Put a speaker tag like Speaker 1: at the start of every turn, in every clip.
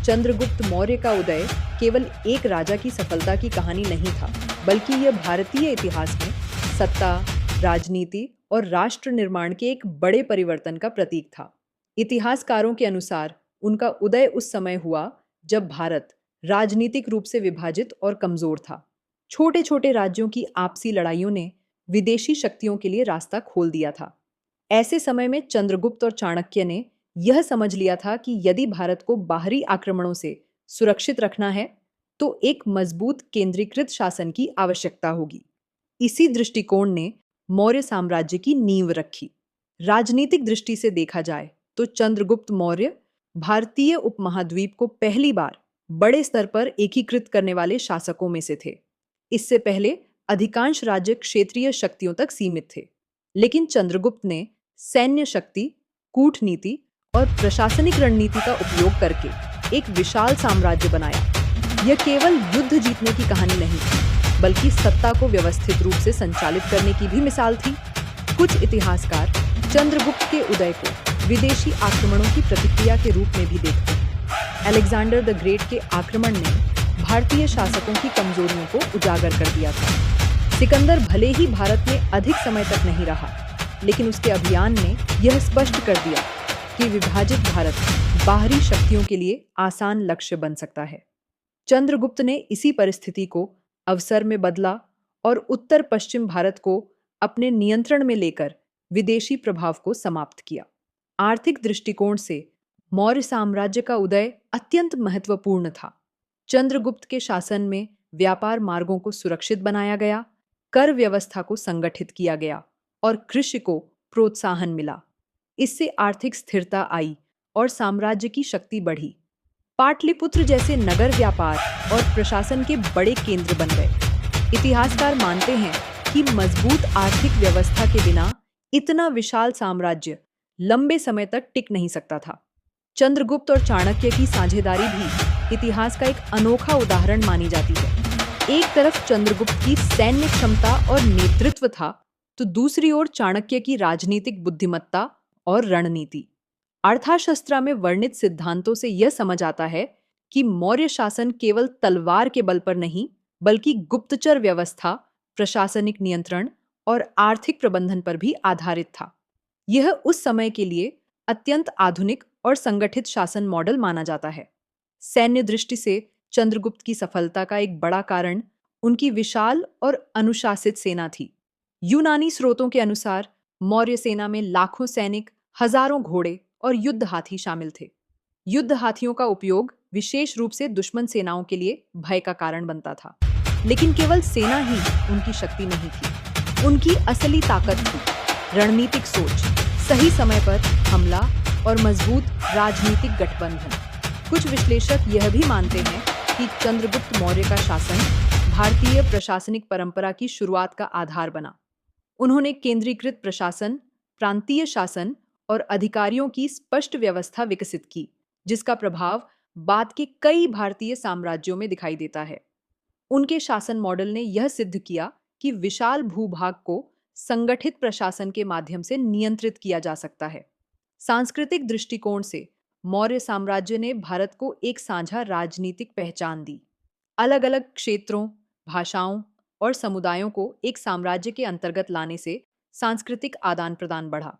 Speaker 1: चंद्रगुप्त मौर्य का उदय केवल एक राजा की सफलता की कहानी नहीं था, बल्कि यह भारतीय इतिहास में सत्ता, राजनीति और राष्ट्र निर्माण के एक बड़े परिवर्तन का प्रतीक था। इतिहासकारों के अनुसार उनका उदय उस समय हुआ जब भारत राजनीतिक रूप से विभाजित और कमजोर था। छोटे छोटे राज्यों की आपसी लड़ाइयों ने विदेशी शक्तियों के लिए रास्ता खोल दिया था। ऐसे समय में चंद्रगुप्त और चाणक्य ने यह समझ लिया था कि यदि भारत को बाहरी आक्रमणों से सुरक्षित रखना है तो एक मजबूत केंद्रीकृत शासन की आवश्यकता होगी। इसी दृष्टिकोण ने मौर्य साम्राज्य की नींव रखी। राजनीतिक दृष्टि से देखा जाए तो चंद्रगुप्त मौर्य भारतीय उपमहाद्वीप को पहली बार बड़े स्तर पर एकीकृत करने वाले शासकों में से थे। इससे पहले अधिकांश राज्य क्षेत्रीय शक्तियों तक सीमित थे, लेकिन चंद्रगुप्त ने सैन्य शक्ति, कूटनीति और प्रशासनिक रणनीति का उपयोग करके एक विशाल साम्राज्य बनाया। यह केवल युद्ध जीतने की कहानी नहीं थी, बल्कि सत्ता को व्यवस्थित रूप से संचालित करने की भी मिसाल थी। कुछ इतिहासकार चंद्रगुप्त के उदय को विदेशी आक्रमणों की प्रतिक्रिया के रूप में भी देखते हैं। अलेक्जेंडर द ग्रेट के आक्रमण ने भारतीय शासकों की कमजोरियों को उजागर कर दिया था। सिकंदर भले ही भारत में अधिक समय तक नहीं रहा, लेकिन उसके अभियान ने यह स्पष्ट कर दिया कि विभाजित भारत बाहरी शक्तियों के लिए आसान लक्ष्य बन सकता है। चंद्रगुप्त ने इसी परिस्थिति को अवसर में बदला और उत्तर पश्चिम भारत को अपने नियंत्रण में लेकर विदेशी प्रभाव को समाप्त किया। आर्थिक दृष्टिकोण से मौर्य साम्राज्य का उदय अत्यंत महत्वपूर्ण था। चंद्रगुप्त के शासन में व्यापार मार्गों को सुरक्षित बनाया गया, कर व्यवस्था को संगठित किया गया और कृषि को प्रोत्साहन मिला। इससे आर्थिक स्थिरता आई और साम्राज्य की शक्ति बढ़ी। पाटलिपुत्र जैसे नगर व्यापार और प्रशासन के बड़े केंद्र बन गए। इतिहासकार मानते हैं कि मजबूत आर्थिक व्यवस्था के बिना इतना विशाल साम्राज्य लंबे समय तक टिक नहीं सकता था। चंद्रगुप्त और चाणक्य की साझेदारी भी इतिहास का एक अनोखा उदाहरण मानी जाती है। एक तरफ चंद्रगुप्त की सैन्य क्षमता और नेतृत्व था, तो दूसरी ओर चाणक्य की राजनीतिक बुद्धिमत्ता और रणनीति। अर्थशास्त्र में वर्णित सिद्धांतों से यह समझ आता है कि मौर्य शासन केवल तलवार के बल पर नहीं, बल्कि गुप्तचर व्यवस्था, प्रशासनिक नियंत्रण और आर्थिक प्रबंधन पर भी आधारित था। यह उस समय के लिए अत्यंत आधुनिक और संगठित शासन मॉडल माना जाता है। सैन्य दृष्टि से चंद्रगुप्त की सफलता का एक बड़ा कारण उनकी विशाल और अनुशासित सेना थी। यूनानी स्रोतों के अनुसार मौर्य सेना में लाखों सैनिक, हजारों घोड़े और युद्ध हाथी शामिल थे। युद्ध हाथियों का उपयोग विशेष रूप से दुश्मन सेनाओं के लिए भय का कारण बनता था। लेकिन केवल सेना ही उनकी शक्ति नहीं थी, उनकी असली ताकत थी रणनीतिक सोच, सही समय पर हमला और मजबूत राजनीतिक गठबंधन। कुछ विश्लेषक यह भी मानते हैं कि चंद्रगुप्त मौर्य का शासन भारतीय प्रशासनिक परंपरा की शुरुआत का आधार बना। उन्होंने केंद्रीकृत प्रशासन, प्रांतीय शासन और अधिकारियों की स्पष्ट व्यवस्था विकसित की, जिसका प्रभाव बाद के कई भारतीय साम्राज्यों में दिखाई देता है। उनके शासन मॉडल ने यह सिद्ध किया कि विशाल भूभाग को संगठित प्रशासन के माध्यम से नियंत्रित किया जा सकता है। सांस्कृतिक दृष्टिकोण से मौर्य साम्राज्य ने भारत को एक साझा राजनीतिक पहचान दी। अलग अलग क्षेत्रों, भाषाओं और समुदायों को एक साम्राज्य के अंतर्गत लाने से सांस्कृतिक आदान प्रदान बढ़ा।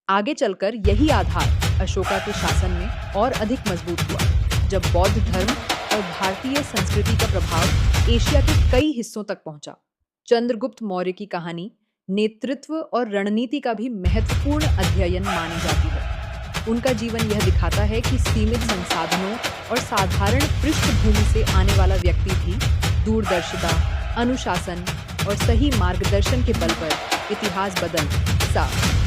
Speaker 1: आगे चलकर यही आधार अशोका के शासन में और अधिक मजबूत हुआ, जब बौद्ध धर्म और भारतीय संस्कृति का प्रभाव एशिया के कई हिस्सों तक पहुंचा। चंद्रगुप्त मौर्य की कहानी नेतृत्व और रणनीति का भी महत्वपूर्ण अध्ययन मानी जाती है। उनका जीवन यह दिखाता है कि सीमित संसाधनों और साधारण पृष्ठभूमि से आने वाला व्यक्ति भी दूरदर्शिता, अनुशासन और सही मार्गदर्शन के बल पर इतिहास बदल सकता है।